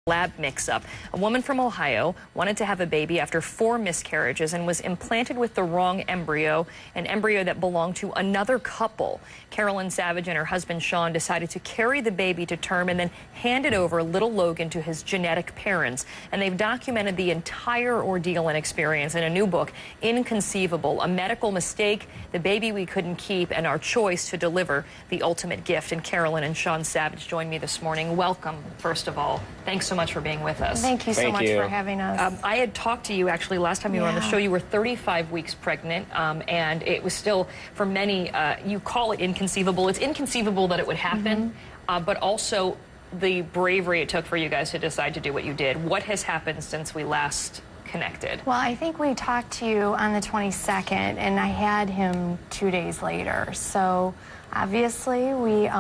Lab mix-up. A woman from Ohio wanted to have a baby after 4 miscarriages and was implanted with the wrong embryo, an embryo that belonged to another couple. Carolyn Savage and her husband Sean decided to carry the baby to term and then handed over little Logan to his genetic parents. And they've documented the entire ordeal and experience in a new book, Inconceivable, a medical mistake, the baby we couldn't keep, and our choice to deliver the ultimate gift. And Carolyn and Sean Savage joined me this morning. Welcome, first of all. Thanks so much for being with us. Thank you so much for having us. I had talked to you actually last time you were on the show. You were 35 weeks pregnant, and it was still, for many, you call it inconceivable. It's inconceivable that it would happen, but also the bravery it took for you guys to decide to do what you did. What has happened since we last connected? Well, I think we talked to you on the 22nd, and I had him 2 days later. So obviously we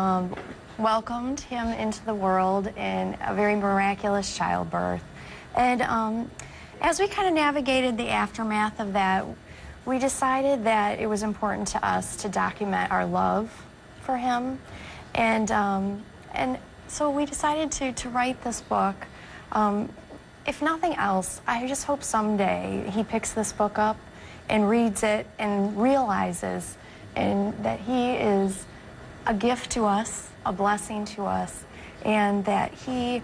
welcomed him into the world in a very miraculous childbirth. And as we kind of navigated the aftermath of that, we decided that it was important to us to document our love for him. And so we decided to write this book. If nothing else, I just hope someday he picks this book up and reads it and realizes that he is a gift to us, a blessing to us, and that he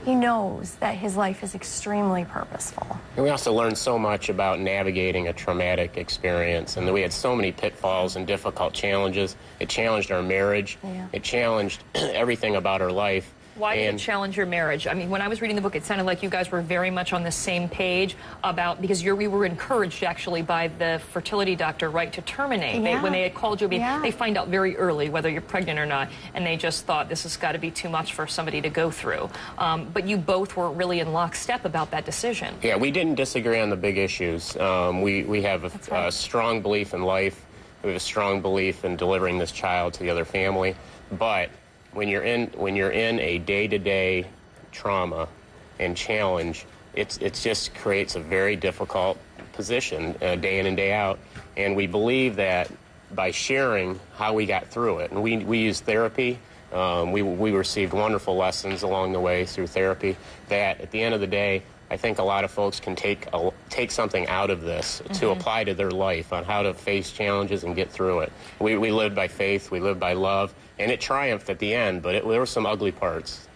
knows that his life is extremely purposeful. And we also learned so much about navigating a traumatic experience, and we had so many pitfalls and difficult challenges. It challenged our marriage. Yeah. It challenged everything about our life. Why did it challenge your marriage? I mean, when I was reading the book, it sounded like you guys were very much on the same page about, because we were encouraged actually by the fertility doctor, right, to terminate. Yeah. When they had called you, they find out very early whether you're pregnant or not, and they just thought this has got to be too much for somebody to go through. But you both were really in lockstep about that decision. Yeah, we didn't disagree on the big issues. We have a strong belief in life. We have a strong belief in delivering this child to the other family. But when you're in a day-to-day trauma and challenge, it just creates a very difficult position day in and day out. And we believe that by sharing how we got through it, and we use therapy. We received wonderful lessons along the way through therapy, that at the end of the day, I think a lot of folks can take something out of this to apply to their life on how to face challenges and get through it. We lived by faith, we lived by love, and it triumphed at the end, but there were some ugly parts.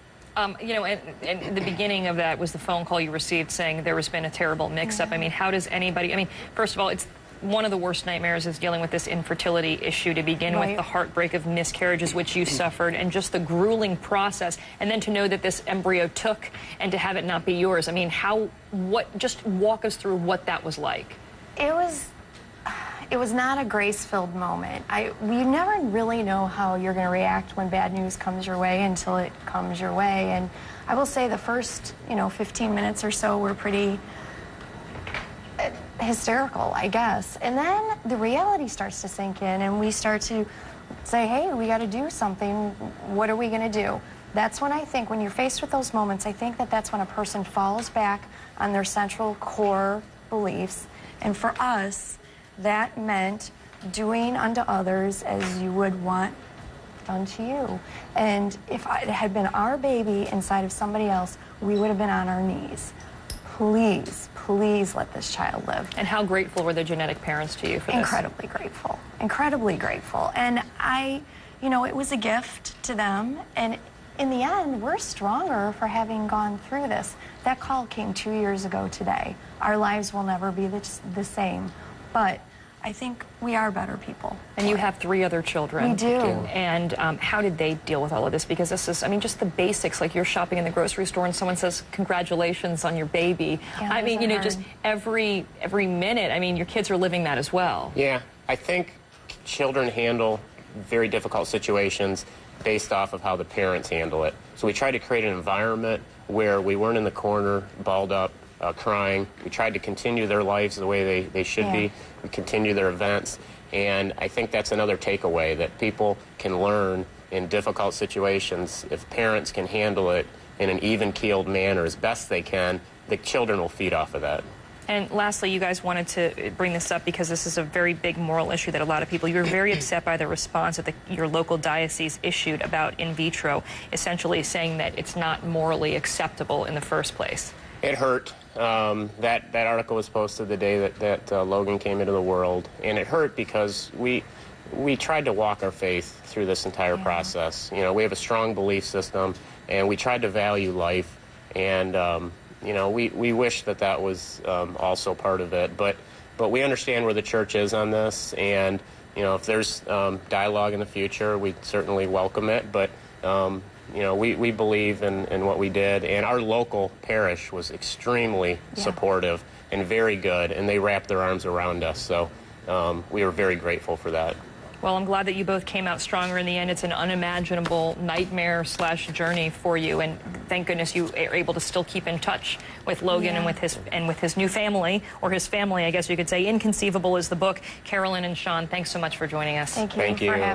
You know, and the beginning of that was the phone call you received saying there has been a terrible mix-up. I mean, how does anybody, I mean, first of all, it's one of the worst nightmares is dealing with this infertility issue to begin with, the heartbreak of miscarriages, which you suffered, and just the grueling process, and then to know that this embryo took and to have it not be yours. I mean, just walk us through what that was like. It was not a grace-filled moment. We never really know how you're going to react when bad news comes your way until it comes your way. And I will say the first, 15 minutes or so were pretty hysterical, I guess. And then the reality starts to sink in, and we start to say, hey, we got to do something. What are we going to do? That's when I think, when you're faced with those moments, I think that's when a person falls back on their central core beliefs. And for us, that meant doing unto others as you would want done to you. And if it had been our baby inside of somebody else, we would have been on our knees. Please, please let this child live. And how grateful were the genetic parents to you for this? Incredibly grateful. Incredibly grateful. And it was a gift to them. And in the end, we're stronger for having gone through this. That call came 2 years ago today. Our lives will never be the same. But I think we are better people. And you have 3 other children. We do. And how did they deal with all of this? Because this is, I mean, just the basics, like you're shopping in the grocery store and someone says, congratulations on your baby. Yeah, I mean, just every minute, I mean, your kids are living that as well. Yeah, I think children handle very difficult situations based off of how the parents handle it. So we tried to create an environment where we weren't in the corner, balled up, crying. We tried to continue their lives the way they should be. We continue their events. And I think that's another takeaway, that people can learn in difficult situations. If parents can handle it in an even-keeled manner as best they can, the children will feed off of that. And lastly, you guys wanted to bring this up because this is a very big moral issue that a lot of people, you were very upset by the response that your local diocese issued about in vitro, essentially saying that it's not morally acceptable in the first place. It hurt. That article was posted the day that Logan came into the world, and it hurt because we tried to walk our faith through this entire process. You know, we have a strong belief system, and we tried to value life, and you know, we wish that was also part of it, but we understand where the church is on this, and you know, if there's dialogue in the future, we certainly welcome it, but you know, we believe in what we did, and our local parish was extremely supportive and very good, and they wrapped their arms around us, so we were very grateful for that. Well, I'm glad that you both came out stronger in the end. It's an unimaginable nightmare/journey for you, and thank goodness you are able to still keep in touch with Logan and with his new family, or his family, I guess you could say. Inconceivable is the book. Carolyn and Sean, thanks so much for joining us. Thank you for having me.